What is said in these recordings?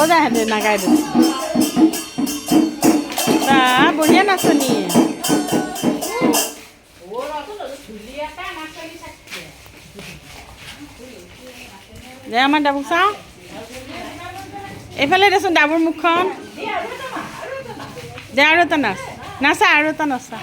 বজা হেঁতে নাগাই দে তা বঢ়িয়া নাচনি দে আমাৰ ডাবুক চাওঁ এইফালে দেচোন ডাবুৰ মুখখন দে আৰু এটা নাচ নাচা আৰু এটা নাচা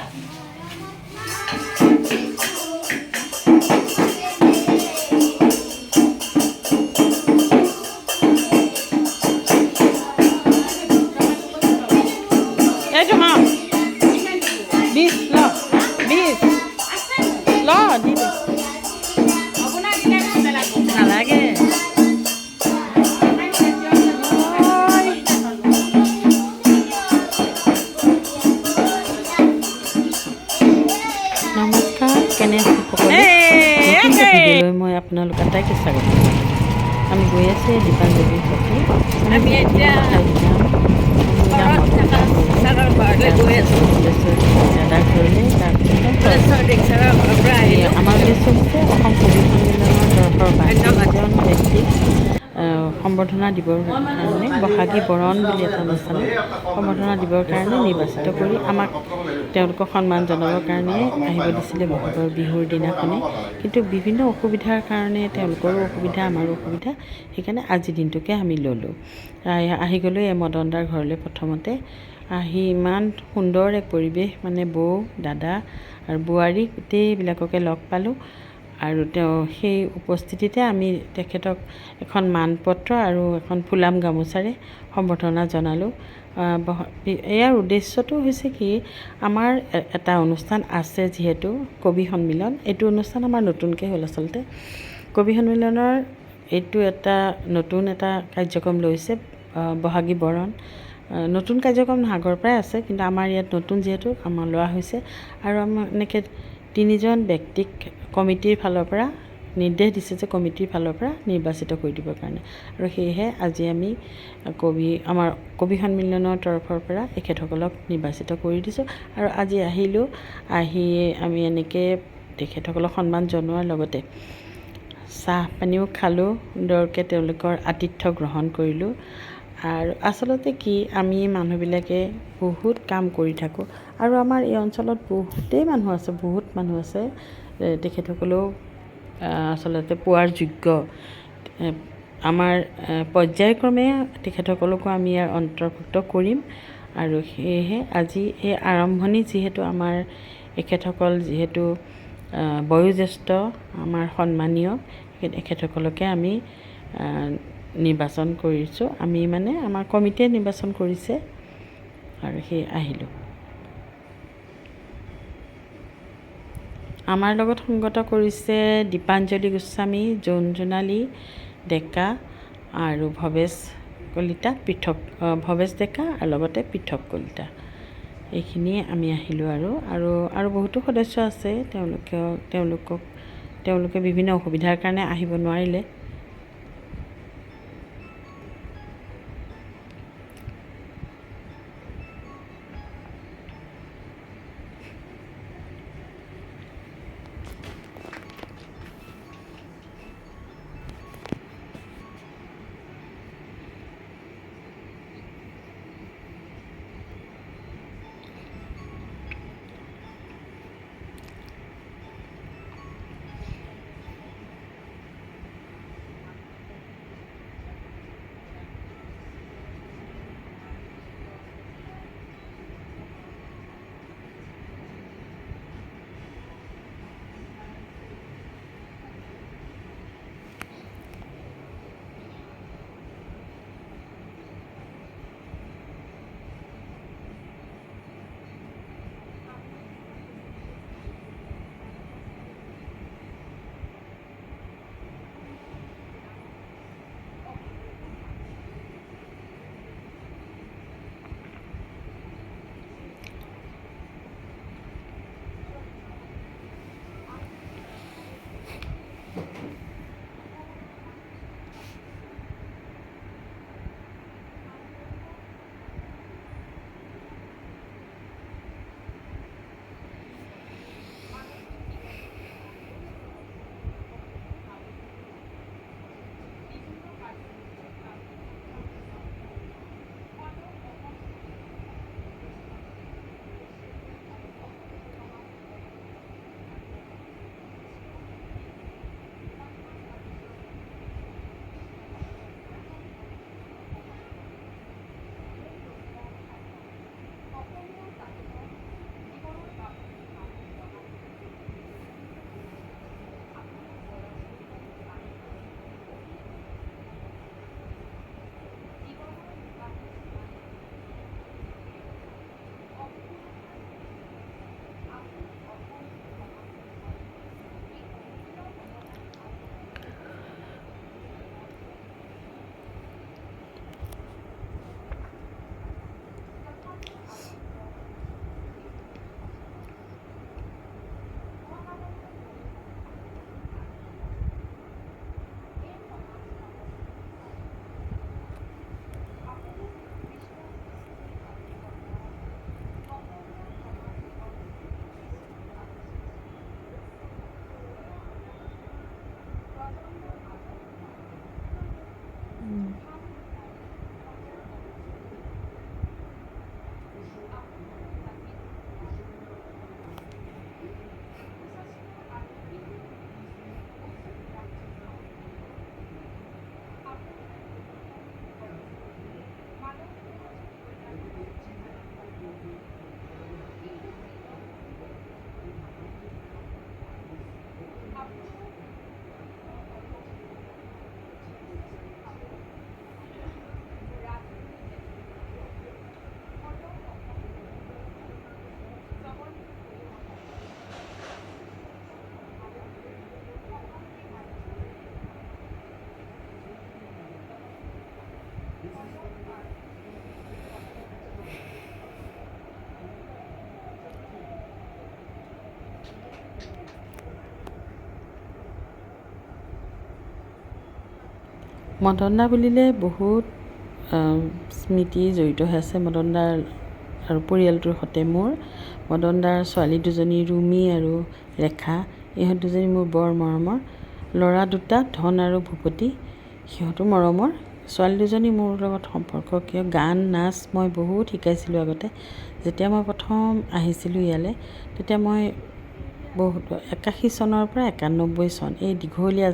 এইটো হা 20 ল 20 ল দি দে নালাগে নমস্কাৰ কেনে সকলোলৈ মই আপোনালোক আটাইকে স্বাগত আমি গৈ আছোঁ দীপাঞ্জলিৰ সৈতে আমি এতিয়া দাদাৰ ঘৰলৈ তাৰপিছত আমাৰ উদ্দেশ্য হৈছে অসম কবি সন্মিলনৰ তৰফৰ পৰা এজন ব্যক্তিক সম্বৰ্ধনা দিবৰ কাৰণে বহাগী বৰণ বুলি এটা অনুষ্ঠানত সম্বৰ্ধনা দিবৰ কাৰণে নিৰ্বাচিত কৰি আমাক তেওঁলোকক সন্মান জনাবৰ কাৰণে আহিব দিছিলে বহাগৰ বিহুৰ দিনাখনে কিন্তু বিভিন্ন অসুবিধাৰ কাৰণে তেওঁলোকৰো অসুবিধা আমাৰো অসুবিধা সেইকাৰণে আজিৰ দিনটোকে আমি ল'লোঁ আহি গ'লোঁ এই মদনদাৰ ঘৰলৈ প্ৰথমতে আহি ইমান সুন্দৰ এক পৰিৱেশ মানে বৌ দাদা আৰু বোৱাৰী গোটেইবিলাককে লগ পালোঁ আৰু তেওঁ সেই উপস্থিতিতে আমি তেখেতক এখন মানপত্ৰ আৰু এখন ফুলাম গামোচাৰে সম্বৰ্ধনা জনালোঁ ইয়াৰ উদ্দেশ্যটো হৈছে কি আমাৰ এটা অনুষ্ঠান আছে যিহেতু কবি সন্মিলন এইটো অনুষ্ঠান আমাৰ নতুনকৈ হ'ল আচলতে কবি সন্মিলনৰ এইটো এটা নতুন এটা কাৰ্যক্ৰম লৈছে বহাগী বৰণ নতুন কাৰ্যক্ৰম আগৰ পৰাই আছে কিন্তু আমাৰ ইয়াত নতুন যিহেতু আমাৰ লোৱা হৈছে আৰু আমাৰ এনেকৈ 3জন ব্যক্তিক কমিটিৰ ফালৰ পৰা নিৰ্দেশ দিছে যে কমিটিৰ ফালৰ পৰা নিৰ্বাচিত কৰি দিবৰ কাৰণে আৰু সেয়েহে আজি আমি আমাৰ কবি সন্মিলনৰ তৰফৰ পৰা এখেতসকলক নিৰ্বাচিত কৰি দিছোঁ আৰু আজি আহিলোঁ আহি আমি এনেকৈ তেখেতসকলক সন্মান জনোৱাৰ লগতে চাহ পানীও খালোঁ সুন্দৰকৈ তেওঁলোকৰ আতিথ্য গ্ৰহণ কৰিলোঁ আৰু আচলতে কি আমি মানুহবিলাকে বহুত কাম কৰি থাকোঁ আৰু আমাৰ এই অঞ্চলত বহুতেই মানুহ আছে বহুত মানুহ আছে তেখেতসকলেও আচলতে পোৱাৰ যোগ্য আমাৰ পৰ্যায়ক্ৰমে তেখেতসকলকো আমি ইয়াৰ অন্তৰ্ভুক্ত কৰিম আৰু সেয়েহে আজি এই আৰম্ভণি যিহেতু আমাৰ এখেতসকল যিহেতু বয়োজ্যেষ্ঠ আমাৰ সন্মানীয় এখেতসকলকে আমি নিৰ্বাচন কৰিছোঁ আমি মানে আমাৰ কমিটিয়ে নিৰ্বাচন কৰিছে আৰু সেই আহিলোঁ আমাৰ লগত সংগত কৰিছে দীপাঞ্জলি গোস্বামী জোনালী ডেকা আৰু ভৱেশ কলিতা ভৱেশ ডেকা আৰু লগতে পৃথক কলিতা এইখিনিয়ে আমি আহিলোঁ আৰু বহুতো সদস্য আছে তেওঁলোকে বিভিন্ন অসুবিধাৰ কাৰণে আহিব নোৱাৰিলে মদন দা বুলিলে বহুত স্মৃতি জড়িত হৈ আছে মদন দাৰ আৰু পৰিয়ালটোৰ সৈতে মোৰ। মদন দাৰ ছোৱালী দুজনী ৰুমি আৰু ৰেখা, ইহঁত দুজনী মোৰ বৰ মৰমৰ। ল'ৰা দুটা ধন আৰু ভূপতি, সিহঁতো মৰমৰ। ছোৱালী দুজনী মোৰ লগত সম্পৰ্ক কিয় গান নাচ মই বহুত শিকাইছিলোঁ আগতে। যেতিয়া মই প্ৰথম আহিছিলোঁ ইয়ালৈ তেতিয়া মই বহুত 81 চনৰ পৰা 91 চন এই দীঘলীয়া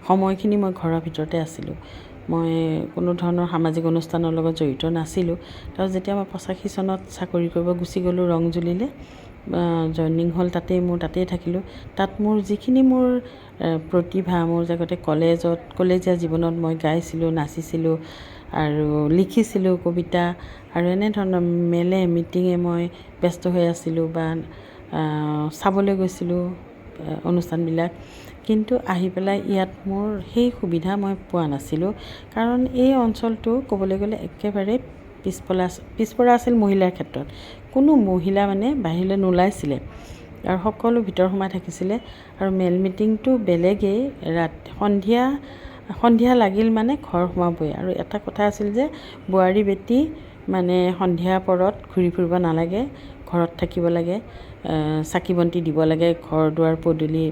সময়খিনি মই ঘৰৰ ভিতৰতে আছিলোঁ। মই কোনো ধৰণৰ সামাজিক অনুষ্ঠানৰ লগত জড়িত নাছিলোঁ। তাৰপিছত যেতিয়া মই 85 চনত চাকৰি কৰিব গুচি গ'লোঁ ৰংজুলিলৈ, জইনিং হ'ল তাতেই থাকিলোঁ। তাত মোৰ যিখিনি মোৰ প্ৰতিভা, মোৰ আগতে কলেজীয়া জীৱনত মই গাইছিলোঁ, নাচিছিলোঁ আৰু লিখিছিলোঁ কবিতা আৰু এনেধৰণৰ মিটিঙে মই ব্যস্ত হৈ আছিলোঁ বা চাবলৈ গৈছিলোঁ অনুষ্ঠানবিলাক। কিন্তু আহি পেলাই ইয়াত মোৰ সেই সুবিধা মই পোৱা নাছিলোঁ, কাৰণ এই অঞ্চলটো ক'বলৈ গ'লে একেবাৰে পিছপৰা আছিল মহিলাৰ ক্ষেত্ৰত। কোনো মহিলা মানে বাহিৰলৈ নোলাইছিলে আৰু সকলো ভিতৰ সোমাই থাকিছিলে। আৰু মিটিংটো বেলেগেই, সন্ধিয়া লাগিল মানে ঘৰ সোমাবই। আৰু এটা কথা আছিল যে বোৱাৰী বেটী মানে সন্ধিয়া পৰত ঘূৰি ফুৰিব নালাগে, ঘৰত থাকিব লাগে, চাকি বন্তি দিব লাগে, ঘৰ দুৱাৰ পদূলি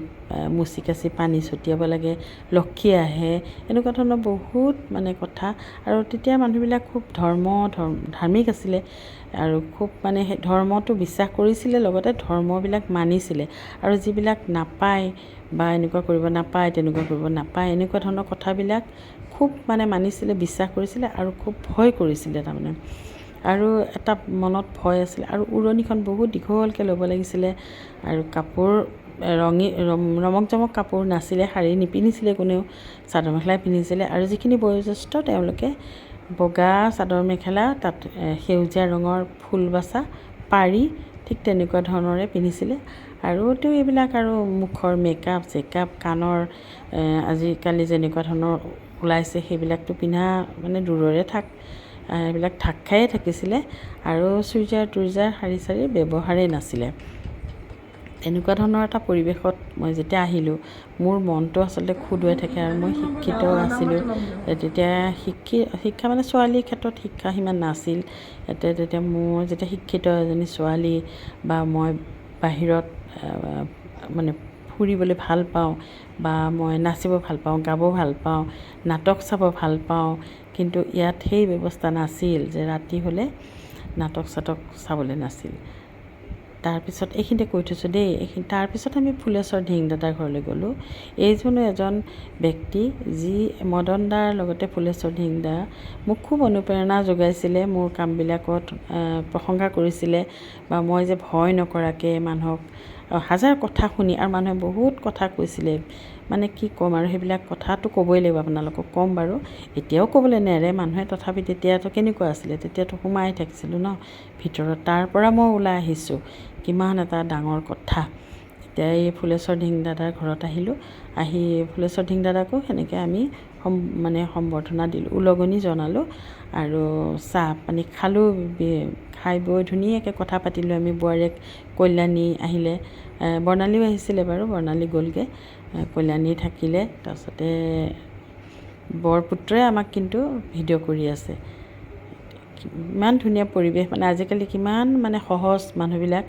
মুচি কাচি পানী ছটিয়াব লাগে, লক্ষী আহে, এনেকুৱা ধৰণৰ বহুত মানে কথা। আৰু তেতিয়া মানুহবিলাক খুব ধাৰ্মিক আছিলে আৰু খুব মানে সেই ধৰ্মটো বিশ্বাস কৰিছিলে, লগতে ধৰ্মবিলাক মানিছিলে। আৰু যিবিলাক নাপায় বা এনেকুৱা কৰিব নাপায়, তেনেকুৱা কৰিব নাপায়, এনেকুৱা ধৰণৰ কথাবিলাক খুব মানে মানিছিলে, বিশ্বাস কৰিছিলে আৰু খুব ভয় কৰিছিলে তাৰমানে। আৰু এটা মনত ভয় আছিল। আৰু উৰণিখন বহুত দীঘলকৈ ল'ব লাগিছিলে আৰু কাপোৰ ৰমক জমক কাপোৰ নাছিলে, শাৰী নিপিন্ধিছিলে কোনেও, চাদৰ মেখেলাই পিন্ধিছিলে। আৰু যিখিনি বয়োজ্যেষ্ঠ তেওঁলোকে বগা চাদৰ মেখেলা, তাত সেউজীয়া ৰঙৰ ফুল বচা পাৰি, ঠিক তেনেকুৱা ধৰণৰে পিন্ধিছিলে। আৰু এইবিলাক আৰু মুখৰ মেকআপ চেকআপ, কাণৰ আজিকালি যেনেকুৱা ধৰণৰ ওলাইছে সেইবিলাকতো পিন্ধা মানে দূৰৰে থাক, এইবিলাক ঢাক খায়ে থাকিছিলে। আৰু চুইজাৰ টুইজাৰ শাৰী চাৰী ব্যৱহাৰেই নাছিলে। এনেকুৱা ধৰণৰ এটা পৰিৱেশত মই যেতিয়া আহিলোঁ, মোৰ মনটো আচলতে খোদুৱাই থাকে। আৰু মই শিক্ষিত আছিলোঁ তেতিয়া, শিক্ষা মানে ছোৱালীৰ ক্ষেত্ৰত শিক্ষা সিমান নাছিল। তেতিয়া মোৰ যেতিয়া শিক্ষিত এজনী ছোৱালী বা মই বাহিৰত মানে ফুৰিবলৈ ভাল পাওঁ বা মই নাচিব ভাল পাওঁ, গাব ভাল পাওঁ, নাটক চাব ভাল পাওঁ, কিন্তু ইয়াত সেই ব্যৱস্থা নাছিল যে ৰাতি হ'লে নাটক চাটক চাবলৈ নাছিল। তাৰপিছত এইখিনিতে কৈ থৈছোঁ দেই, তাৰপিছত আমি ফুলেশ্বৰ ধিং দাদাৰ ঘৰলৈ গ'লোঁ। এইজনো এজন ব্যক্তি যি মদন দাৰ লগতে ফুলেশ্বৰ ধিং দা মোক খুব অনুপ্ৰেৰণা যোগাইছিলে, মোৰ কামবিলাকত প্ৰশংসা কৰিছিলে বা মই যে ভয় নকৰাকৈ মানুহক হাজাৰ কথা শুনি, আৰু মানুহে বহুত কথা কৈছিলে, মানে কি ক'ম আৰু সেইবিলাক কথাটো ক'বই লাগিব আপোনালোকক, ক'ম বাৰু। এতিয়াও ক'বলৈ নেৰে মানুহে, তথাপি তেতিয়াতো কেনেকুৱা আছিলে, তেতিয়াতো সোমাই থাকিছিলোঁ ন ভিতৰত, তাৰ পৰা মই ওলাই আহিছোঁ, কিমান এটা ডাঙৰ কথা। এতিয়া এই ফুলেশ্বৰ ধিং দাদাৰ ঘৰত আহিলোঁ, আহি ফুলেশ্বৰ ধিং দাদাকো সেনেকৈ আমি মানে সম্বৰ্ধনা দিলোঁ, উলগনি জনালোঁ আৰু চাহ পানী খালোঁ। খাই বৈ ধুনীয়াকৈ কথা পাতিলোঁ আমি। বোৱাৰীয়েক কল্যাণী আহিলে, বৰ্ণালীও আহিছিলে বাৰু, বৰ্ণালী গ'লগৈ, কল্যাণী থাকিলে। তাৰপিছতে বৰপুত্ৰই আমাক কিন্তু ভিডিঅ' কৰি আছে। ইমান ধুনীয়া পৰিৱেশ, মানে আজিকালি কিমান মানে সহজ মানুহবিলাক,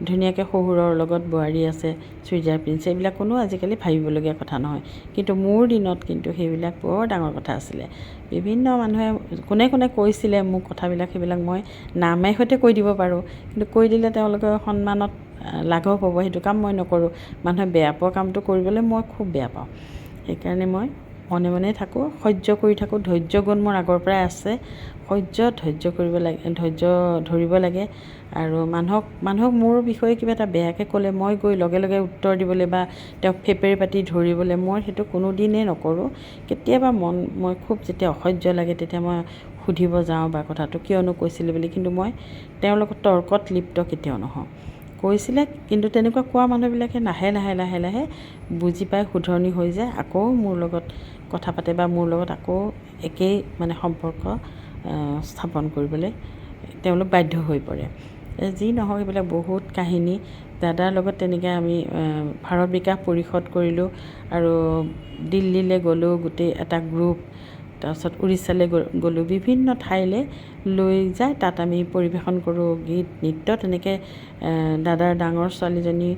ধুনীয়াকৈ শহুৰৰ লগত বোৱাৰী আছে, চুইজাৰ পিন্ধিছে, এইবিলাক কোনো আজিকালি ভাবিবলগীয়া কথা নহয়। কিন্তু মোৰ দিনত কিন্তু সেইবিলাক বৰ ডাঙৰ কথা আছিলে। বিভিন্ন মানুহে কোনে কোনে কৈছিলে মোক কথাবিলাক, সেইবিলাক মই নামে সৈতে কৈ দিব পাৰোঁ, কিন্তু কৈ দিলে তেওঁলোকে সন্মানত লাঘৱ হ'ব, সেইটো কাম মই নকৰোঁ। মানুহে বেয়া পোৱা কামটো কৰিবলৈ মই খুব বেয়া পাওঁ। সেইকাৰণে মই মনে মনে থাকোঁ, সহ্য কৰি থাকোঁ। ধৈৰ্য গুণ মোৰ আগৰ পৰাই আছে। ধৈৰ্য কৰিব লাগে, ধৈৰ্য ধৰিব লাগে। আৰু মানুহক মোৰ বিষয়ে কিবা এটা বেয়াকৈ ক'লে মই গৈ লগে লগে উত্তৰ দিবলৈ বা তেওঁক ফেপেৰি পাতি ধৰিবলৈ মই সেইটো কোনো দিনেই নকৰোঁ। কেতিয়াবা মই খুব যেতিয়া অসহ্য লাগে তেতিয়া মই সুধিব যাওঁ বা কথাটো কিয়নো কৈছিলে বুলি, কিন্তু মই তেওঁৰ লগত তৰ্কত লিপ্ত কেতিয়াও নহওঁ। কৈছিলে, কিন্তু তেনেকুৱা কোৱা মানুহবিলাকে লাহে লাহে বুজি পাই শুধৰণি হৈ যায়, আকৌ মোৰ লগত কথা পাতে বা মোৰ লগত আকৌ একেই মানে সম্পৰ্ক স্থাপন কৰিবলৈ তেওঁলোক বাধ্য হৈ পৰে। যি নহওক, এইবিলাক বহুত কাহিনী। দাদাৰ লগত তেনেকৈ আমি ভাৰত বিকাশ পৰিষদ কৰিলোঁ আৰু দিল্লীলৈ গ'লোঁ গোটেই এটা গ্ৰুপ, তাৰপিছত উৰিষ্যালৈ গ'লোঁ, বিভিন্ন ঠাইলৈ লৈ যায়। তাত আমি পৰিৱেশন কৰোঁ গীত নৃত্য। তেনেকৈ দাদাৰ ডাঙৰ ছোৱালীজনী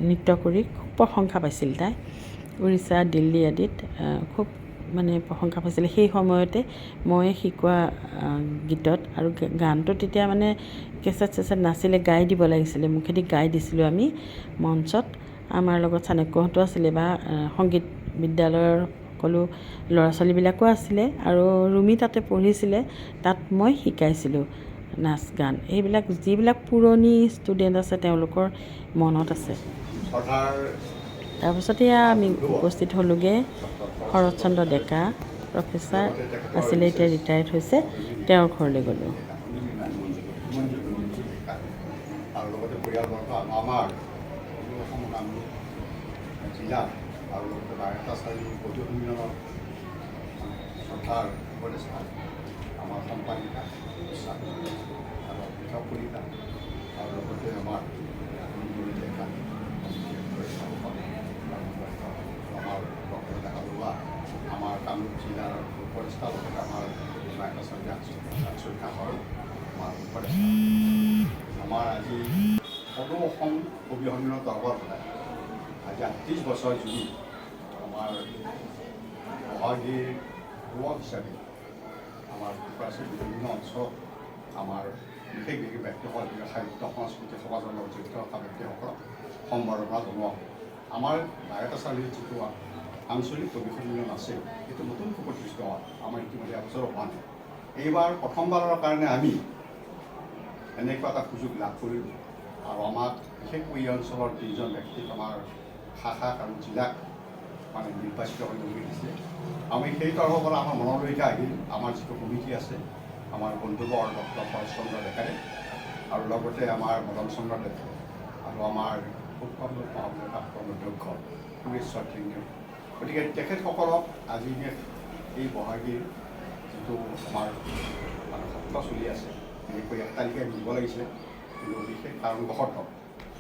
নৃত্য কৰি খুব প্ৰশংসা পাইছিল। তাই উৰিষ্যা, দিল্লী আদিত খুব মানে প্ৰশংসা পাইছিলে সেই সময়তে মই শিকোৱা গীতত। আৰু গানটো তেতিয়া মানে কেছেট নাছিলে, গাই দিব লাগিছিলে, মুখেদি গাই দিছিলোঁ আমি মঞ্চত। আমাৰ লগত চাণক্যহঁতো আছিলে বা সংগীত বিদ্যালয়ৰ সকলো ল'ৰা ছোৱালীবিলাকো আছিলে, আৰু ৰুমি তাতে পঢ়িছিলে। তাত মই শিকাইছিলোঁ নাচ গান। এইবিলাক যিবিলাক পুৰণি ষ্টুডেণ্ট আছে তেওঁলোকৰ মনত আছে। তাৰপিছতে আমি উপস্থিত হ'লোগৈ শৰৎচন্দ্ৰ ডেকা, প্ৰফেচাৰ আছিলে, এতিয়া ৰিটায়াৰ্ড হৈছে, তেওঁৰ ঘৰলৈ গ'লোঁ। আৰু লগতে পৰিয়ালবৰ্গ আমাৰ জিলা আৰু লগতে বাৰটাচাৰী বৌদ্ধ সন্মিলনৰ শ্ৰদ্ধাৰ উপদেষ্টা আমাৰ সম্পাদিকা আৰু পৃথক কলিতা, আৰু লগতে আমাৰ ডেকা আমাৰ ডক্টৰ ডেকা বৰুৱা, আমাৰ কামৰূপ জিলাৰ উপদেষ্টা, লগতে আমাৰ বাৰটাচাৰী আঞ্চলিক কাষৰ আমাৰ উপদেষ্টা, আমাৰ আজি সদৌ অসম কবি সন্মিলন দৰবাৰ পতাই আজি ৩৮ বছৰ জুৰি আমাৰ বহাগীৰ যুৱক হিচাপে আমাৰ বিভিন্ন অঞ্চলত আমাৰ বিশেষ ব্যক্তিসকল, সাহিত্য সংস্কৃতি সমাজৰ লগত জড়িত থকা ব্যক্তিসকলক সম্বৰ্ধনা জনোৱা। আমাৰ বাৰটাচাৰীৰ যিটো আঞ্চলিক কবি সন্মিলন আছে, সেইটো নতুনকৈ প্ৰতিষ্ঠিত হয়, আমাৰ ইতিমধ্যে এবছৰ হোৱা নাই। এইবাৰ প্ৰথমবাৰৰ কাৰণে আমি এনেকুৱা এটা সুযোগ লাভ কৰিলোঁ, আৰু আমাক বিশেষকৈ এই অঞ্চলৰ 3জন ব্যক্তিক আমাৰ শাখা আৰু জিলাক মানে নিৰ্বাচিত হৈ লৈ দিছে। আমি সেই তৰফৰ পৰা আমাৰ মনলৈকে আহিল আমাৰ যিটো কমিটি আছে, আমাৰ বন্ধুবৰ ডক্টৰ শৰৎচন্দ্ৰ ডেকাই, আৰু লগতে আমাৰ মদন চন্দ্ৰ ডেকা, আৰু আমাৰ প্ৰাক্তন অধ্যক্ষ সুৰেশ্বৰ সিংহ। গতিকে তেখেতসকলক আজি এই বহাগীৰ যিটো আমাৰ মানে সত্ৰ চলি আছে, বিশেষকৈ 1 তাৰিখে দিব লাগিছিলে, কিন্তু বিশেষ কাৰণবশতঃ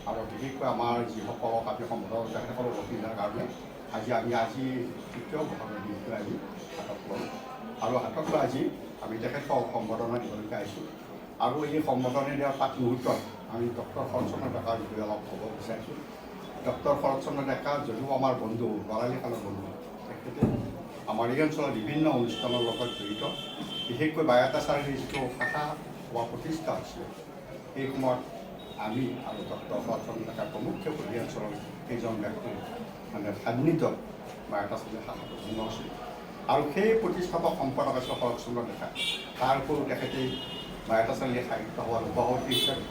আৰু বিশেষকৈ আমাৰ যিসকলক আমি সম্বোধন তেখেতসকলক অসুবিধাৰ কাৰণে আজি তৃতীয় বহাগৰ দিনটো আমি হাতত লওঁ, আৰু হাতত লৈ আজি আমি তেখেতসকলক সম্বৰ্ধনা দিবলৈকে আহিছোঁ। আৰু এই সম্বৰ্ধনা দিয়াৰ পাত মুহূৰ্তত আমি ডক্টৰ শৰৎচন্দ্ৰ ডেকাৰ বিষয়ে অলপ ক'ব বিচাৰিছোঁ। ডক্টৰ শৰৎচন্দ্ৰ ডেকা যদিও আমাৰ বন্ধু, ল'ৰালি কালৰ বন্ধু, তেখেতে আমাৰ এই অঞ্চলৰ বিভিন্ন অনুষ্ঠানৰ লগত জড়িত। বিশেষকৈ বাৰটাচাৰীৰ যিটো শাখা হোৱা প্ৰতিষ্ঠা হৈছিলে, সেই সময়ত আমি আৰু ডক্টৰ শৰৎচন্দ্ৰ ডেকা প্ৰমুখ্য এই অঞ্চলৰ কেইজন ব্যক্তিৰ মানে সান্নিধ্যত বাৰটাচাৰী শাখাটো জন্ম হৈছিল, আৰু সেই প্ৰতিষ্ঠাপক সম্পাদক আছিল শৰৎচন্দ্ৰ ডেকা। তাৰ উপৰিও তেখেতে বাৰটাচাৰী সাহিত্য সভাৰ সভাপতি হিচাপে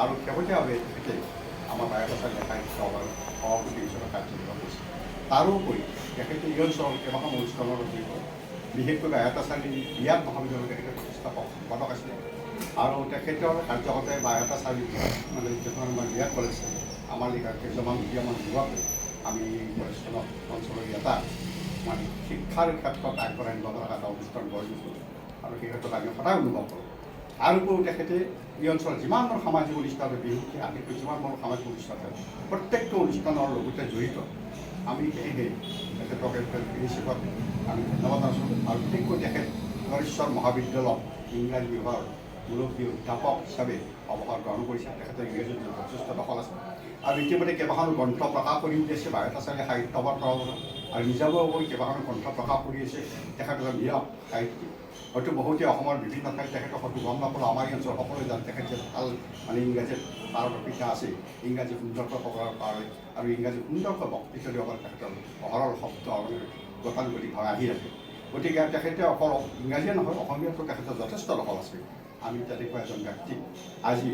আৰু শেহতীয়াভাৱে তেখেতে আমাৰ বাৰটাচাৰী সাহিত্য সভাৰ সভাপতি হিচাপে কাৰ্যনিৰ্বাহ কৰিছিল। তাৰোপৰি তেখেতে এই অঞ্চলৰ কেইবাখন অনুষ্ঠানৰ জড়িত, বিশেষকৈ বাৰটাচাৰী বিয়াত মহাবিদ্যালয়ৰ তেখেতে প্ৰতিষ্ঠাপক সম্পাদক আছিলে, আৰু তেখেতৰ কাৰ্যকতে বাৰটাচাৰী মানে যিখন আমাৰ বিয়াত কলেজ আমাৰ লিখা কেইজনমান উদীয়মান যুৱকে আমি কলেজখনত অঞ্চলৰ এটা মানে শিক্ষাৰ ক্ষেত্ৰত আগবঢ়াই নিব পৰা এটা অনুষ্ঠান গঢ়ি দিছোঁ, আৰু সেই ক্ষেত্ৰত আমি সদায় অনুভৱ কৰোঁ। তাৰ উপৰিও তেখেতে এই অঞ্চলৰ যিমানবোৰ সামাজিক অনুষ্ঠান বিহুকে আদিকৈ যিমানবোৰ সামাজিক অনুষ্ঠান আছে, প্ৰত্যেকটো অনুষ্ঠানৰ লগতে জড়িত। আমি সেয়েহে তেখেতক এই হিচাপত আমি ধন্যবাদ আছোঁ। আৰু বিশেষকৈ তেখেত ঈশ্বৰ মহাবিদ্যালয় ইংৰাজী বিভাগৰ মুৰব্বী অধ্যাপক হিচাপে অৱসৰ গ্ৰহণ কৰিছে। তেখেতৰ ইংৰাজীত যথেষ্ট দখল আছে আৰু ইতিমধ্যে কেইবাখনো গ্ৰন্থ প্ৰকাশ কৰি উলিয়াইছে বায়তাচাৰ্য সাহিত্যবৰ তৰফৰ আৰু নিজাববীয়াকৈ কেইবাখনো গ্ৰন্থ প্ৰকাশ কৰি আছে। তেখেত এজন নিৰৱ সাহিত্যিক। হয়তো বহুতে অসমৰ বিভিন্ন ঠাইত তেখেতক হয়তো গম নাপালোঁ, আমাৰ এই অঞ্চলৰ সকলোৱে জানে তেখেত যে ভাল ইংৰাজীত পাৰদৰ্শিতা আছে, ইংৰাজী সুন্দৰকৈ ক'ব পাৰে আৰু ইংৰাজী সুন্দৰকৈ বক্তৃতা দিব পাৰে। তেখেতৰ অহৰহ শব্দ গতানুগতিকভাৱে আহি থাকে। গতিকে তেখেতে অকল ইংৰাজীয়ে নহয় অসমীয়াতো তেখেতৰ যথেষ্ট দখল আছে। আমি তেনেকুৱা এজন ব্যক্তিক আজি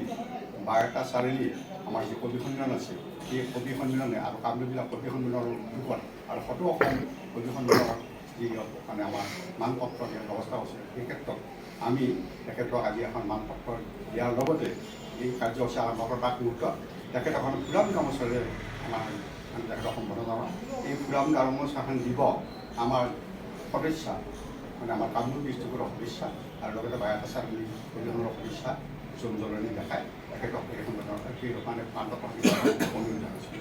12টা চাৰিআলিত আমাৰ যি কবি সন্মিলন আছে, সেই কবি সন্মিলনে আৰু কামৰূপীয়া কবি সন্মিলনৰ ৰূপত আৰু ফটো অসম কবি সন্মিলনৰ যি মানে আমাৰ মানপত্ৰ দিয়াৰ ব্যৱস্থা হৈছে, সেই ক্ষেত্ৰত আমি তেখেতক আজি এখন মানপত্ৰ দিয়াৰ লগতে এই কাৰ্যসূচী আৰম্ভ কৰাৰ প্ৰাক মুহূৰ্তত তেখেত এখন ফুলাম গামোচাৰে আমাৰ আমি তেখেতক সম্বোধন জনাওঁ। এই ফুলাম গামোচাখন দিব আমাৰ সদস্যা মানে আমাৰ কামৰূপ ডিষ্ট্ৰিক্টৰ সদস্যা আৰু লগতে বায়তাচাৰ্য কবিখনৰ সদস্যা জনজননী দেখাই তেখেতক সেই মানে অনুৰোধ জনাইছোঁ।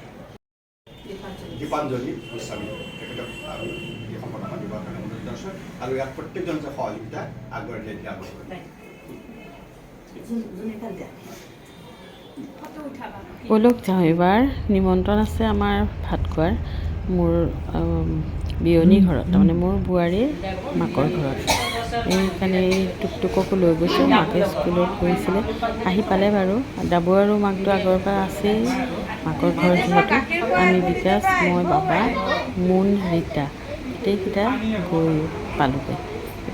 দীপাঞ্জলি গোস্বামী তেখেতক আমি এই সম্বৰ্ধনা দিবৰ কাৰণে অনুৰোধ জনাইছোঁ আৰু ইয়াত প্ৰত্যেকজন যে সহযোগিতা আগবঢ়াই দিয়া বলক যাওঁ, এইবাৰ নিমন্ত্ৰণ আছে আমাৰ ভাত খোৱাৰ মোৰ বিয়নী ঘৰত, তাৰমানে মোৰ বোৱাৰীৰ মাকৰ ঘৰত। সেইকাৰণে এই টুকটুককো লৈ গৈছোঁ। মাকে স্কুলত গৈছিলে, আহি পালে বাৰু। ডাবু আৰু মাকটো আগৰ পৰা আছেই মাকৰ ঘৰ যিহেতু। আমি বিকাশ, মই, বাবা, মুন, ৰীতা গোটেইকেইটা গৈ পালোগৈ।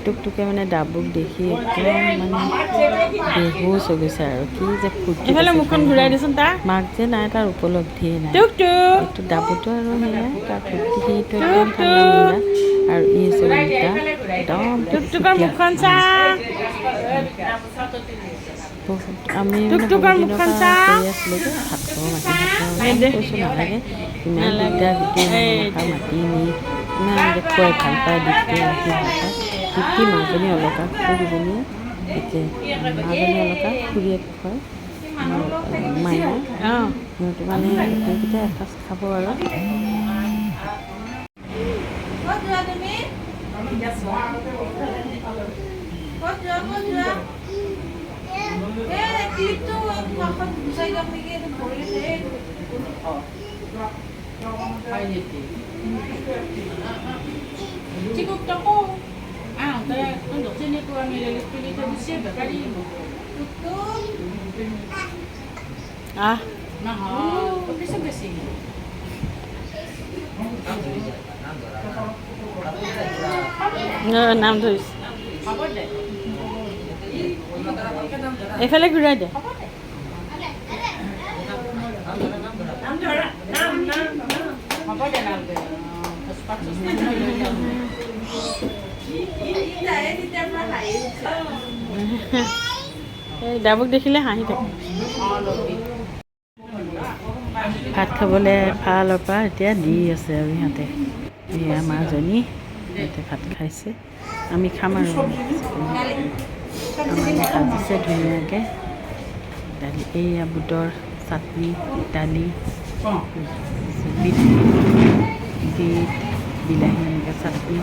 টুকটুকে মানে ডাবুক দেখি একদম মানে বেহুচ হৈ গৈছে আৰু কি যে ফূৰ্তি। মুখখন ঘূৰাই দিছোন, তাৰ মাক যে নাই তাৰ উপলব্ধিয়ে নাই। এইটো ডাবুটো আৰু সেয়া তাৰ ফূৰ্তি, সেইটো একদম ঠাণ্ডা আৰু ই হৈছে ৰীতা একদম আমি আছিলোঁ যে ভাত খাব মাতি কৈছোঁ নালাগে, ইমান দিগদাৰ গোটেই মাতি নি ইমান দেখুৱাই ভাল পায়, দিগদাৰ ৰাখি ভাল পায়। দীপ্তি মাজনী অলকা খুৰীজনীয়ে এতিয়া মাজনী অলকা খুৰীয়েক কয় মাইনা, সিহঁতে মানে গোটেইকেইটা এসাঁজ খাব আৰু। নাম ধৰিছে এইফালে ঘূৰাই দে। ডাবুক দেখিলে হাঁহি থাকে। ভাত খাবলৈ ফালৰ পৰা এতিয়া দি আছে আৰু ইহঁতে এয়া মাজনী সিহঁতে ভাত খাইছে, আমি খাম আৰু। আমাৰ ভাজিছে ধুনীয়াকৈ দালি, এইয়া বুটৰ চাটনি, দালি, বিট বিলাহী এনেকৈ চাটনি,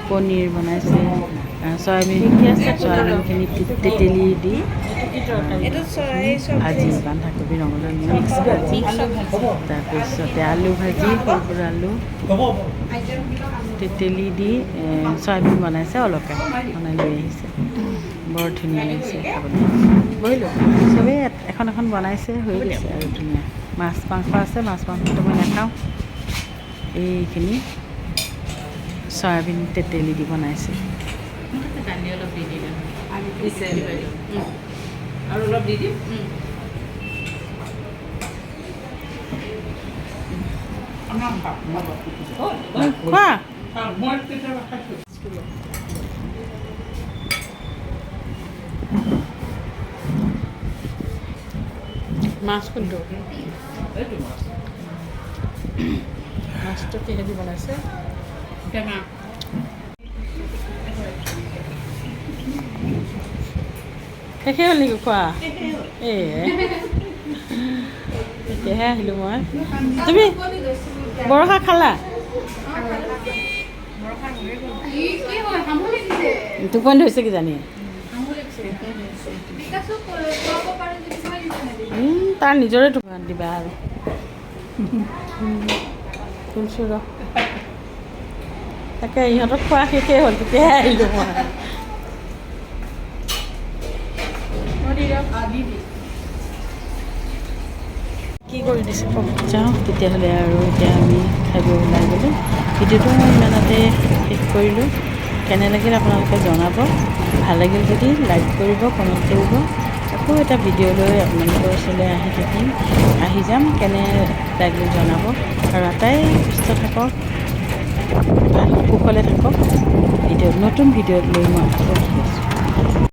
পনীৰ বনাইছে, চয়াবিনখিনি তেতেলী দি ভাজি, বন্ধাকবি ৰঙালাও মিক্স ভাজি, তাৰপিছতে আলু ভাজি, সৰু সৰু আলু তেতেলী দি চয়াবিন বনাইছে, অলপকৈ বনাই লৈ আহিছে। বৰ ধুনীয়া লাগিছে খাবলৈ। বহিলোঁ, চবেই এখন এখন বনাইছে, হৈ গৈছে আৰু ধুনীয়া। মাছ মাংস আছে, মাছ মাংসটো মই নাখাওঁ। এইখিনি চয়াবিন তেতেলী দি বনাইছে। দালি অলপ দি দিম আৰু অলপ দি দিম। খোৱা মাছ কোনটো? মাছটো কিহেদি বনাইছে? টেঙা। শেষেই হ'ল নেকি খোৱা? এতিয়াহে আহিলোঁ মই। তুমি বৰষা খালা? টোপনি ধৰিছে কিজানি? তাৰ নিজৰে দোকান দিবা আৰু তুলছোঁ ৰ তাকে ইহঁতক খোৱা শেষেই হ'ল তেতিয়াহে আহিলোঁ মই কি কৰি দিছে কওক যাওঁ তেতিয়াহ'লে আৰু এতিয়া আমি খাই বৈ ওলাই গ'লোঁ ভিডিঅ'টো মই ইমানতে শেষ কৰিলোঁ কেনে লাগিল আপোনালোকে জনাব ভাল লাগিল যদি লাইক কৰিব কমেণ্ট কৰিব আকৌ এটা ভিডিঅ' লৈ আপোনালোকৰ ওচৰলৈ আহি যাম কেনে লাগিল জনাব আৰু আটাই সুস্থ থাকক কুশলে থাকক নতুন ভিডিঅ'ত লৈ মই আকৌ আহি আছোঁ